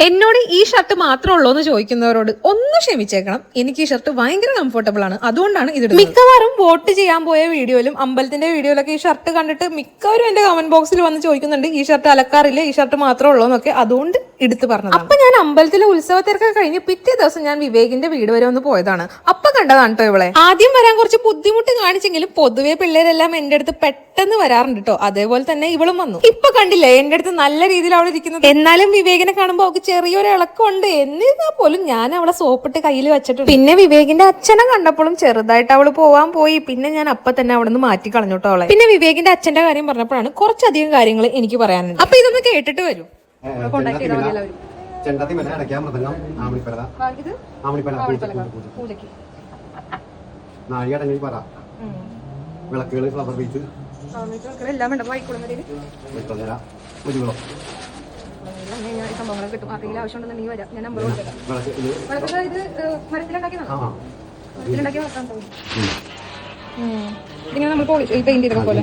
എന്നോട് ഈ ഷർട്ട് മാത്രമേ ഉള്ളൂ എന്ന് ചോദിക്കുന്നവരോട് ഒന്ന് ക്ഷമിച്ചേക്കണം. എനിക്ക് ഈ ഷർട്ട് ഭയങ്കര കംഫർട്ടബിൾ ആണ്, അതുകൊണ്ടാണ് ഇത്. മിക്കവാറും വോട്ട് ചെയ്യാൻ പോയ വീഡിയോയിലും അമ്പലത്തിന്റെ വീഡിയോയിലൊക്കെ ഈ ഷർട്ട് കണ്ടിട്ട് മിക്കവരും എന്റെ കമന്റ് ബോക്സിൽ വന്ന് ചോദിക്കുന്നുണ്ട്, ഈ ഷർട്ട് അലക്കാറില്ല, ഈ ഷർട്ട് മാത്രമേ ഉള്ളൂ എന്നൊക്കെ. അതുകൊണ്ട് എടുത്ത് പറഞ്ഞത്. അപ്പൊ ഞാൻ അമ്പലത്തിലെ ഉത്സവത്തിനൊക്കെ കഴിഞ്ഞ് പിറ്റേ ദിവസം ഞാൻ വിവേകിന്റെ വീട് വരെ ഒന്ന് പോയതാണ്. അപ്പൊ കണ്ടതാണ് കേട്ടോ ഇവളെ. ആദ്യം വരാൻ കുറച്ച് ബുദ്ധിമുട്ട് കാണിച്ചെങ്കിലും പൊതുവെ പിള്ളേരെല്ലാം എന്റെ അടുത്ത് പെട്ടെന്ന് വരാറുണ്ട് കേട്ടോ. അതേപോലെ തന്നെ ഇവളും വന്നു. ഇപ്പൊ കണ്ടില്ലേ എന്റെ അടുത്ത് നല്ല രീതിയിൽ അവൾ ഇരിക്കുന്നത്. എന്നാലും വിവേകിനെ കാണുമ്പോൾ അവൾക്ക് ചെറിയൊരു ഇളക്കമുണ്ട്. എന്നിരുന്നാൽ പോലും ഞാൻ അവളെ സോപ്പിട്ട് കയ്യിൽ വെച്ചിട്ടുണ്ട്. പിന്നെ വിവേകിന്റെ അച്ഛനെ കണ്ടപ്പോഴും ചെറുതായിട്ട് അവള് പോവാൻ പോയി. പിന്നെ ഞാൻ അപ്പൊ തന്നെ അവിടെ നിന്ന് മാറ്റി കളഞ്ഞോട്ടോ അവളെ. പിന്നെ വിവേകിന്റെ അച്ഛന്റെ കാര്യം പറഞ്ഞപ്പോഴാണ് കുറച്ചധികം കാര്യങ്ങൾ എനിക്ക് പറയാനുണ്ട്. അപ്പൊ ഇതൊന്ന് കേട്ടിട്ട് വരും. വിളക്കുകൾ, ഫ്ലവർ ബീച്ച് എല്ലാം ഉണ്ട്. വായിക്കുളങ്ങരയില് സംഭവങ്ങളൊക്കെ കിട്ടും. ആർക്കെങ്കിലും ആവശ്യമുണ്ടെന്നുണ്ടെങ്കിൽ വരാം. ഞാൻ നമ്പർ കൊടുക്കാം. ഇത് മരത്തിലുണ്ടാക്കിയതാണ്. മരത്തിലുണ്ടാക്കിയ ഇങ്ങനെ നമ്മൾ പെയിന്റ് ചെയ്ത പോലെ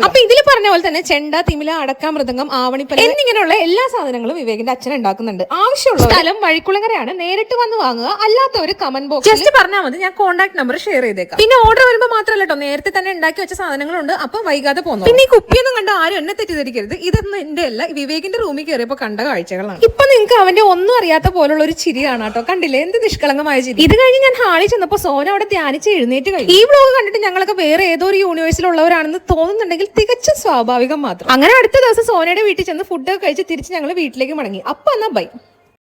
അപ്പൊ ഇതിൽ പറഞ്ഞ പോലെ തന്നെ ചെണ്ട, തിമില, അടക്ക, മൃദംഗം, ആവണിപ്പല എന്നിങ്ങനെയുള്ള എല്ലാ സാധനങ്ങളും വിവേകിന്റെ അച്ഛൻ ഉണ്ടാക്കുന്നുണ്ട്. ആവശ്യമുള്ള സ്ഥലം വഴിക്കുളങ്ങരയാണ്. നേരിട്ട് വന്ന് വാങ്ങുക. അല്ലാത്തവർ കമന്റ് ബോക്സ് ജസ്റ്റ് പറഞ്ഞാൽ മതി, ഞാൻ കോൺടാക്ട് നമ്പർ ഷെയർ ചെയ്തേക്കാം. പിന്നെ ഓർഡർ വരുമ്പോൾ മാത്രമല്ല കേട്ടോ, നേരത്തെ തന്നെ ഉണ്ടാക്കി വെച്ച സാധനങ്ങളുണ്ട്. അപ്പൊ വൈകാതെ പോകുന്നു. പിന്നെ ഈ കുപ്പിയൊന്നും കണ്ട ആരും എന്നെ തെറ്റിദ്ധരിക്കരുത്. ഇതൊന്നും എന്റെ അല്ല, വിവേകിന്റെ റൂമിൽ കയറിയപ്പോ കണ്ട കാഴ്ചകളാണ്. ഇപ്പൊ നിങ്ങൾക്ക് അവന്റെ ഒന്നും അറിയാത്ത പോലുള്ള ഒരു ചിരിയാണ് കേട്ടോ. കണ്ടില്ലേ എന്ത് നിഷ്കളങ്കമായ ചിരി. ഇത് കഴിഞ്ഞ് ഞാൻ ഹാളിൽ ചെന്നപ്പോ സോന അവിടെ ധ്യാനിച്ച് എഴുന്നേറ്റ് കഴിഞ്ഞു. ഈ വ്ലോഗ് കണ്ടിട്ട് ഞങ്ങളൊക്കെ വേറെ ഏതോ ഒരു യൂണിവേഴ്സിലുള്ളവരാണെന്ന് തോന്നുന്നുണ്ടെങ്കിൽ തികച്ചും സ്വാഭാവികം മാത്രം. അങ്ങനെ അടുത്ത ദിവസം സോനയുടെ വീട്ടിൽ ചെന്ന് ഫുഡൊക്കെ കഴിച്ച് തിരിച്ച് ഞങ്ങൾ വീട്ടിലേക്ക് മടങ്ങി. അപ്പൊ എന്നാ ബൈ.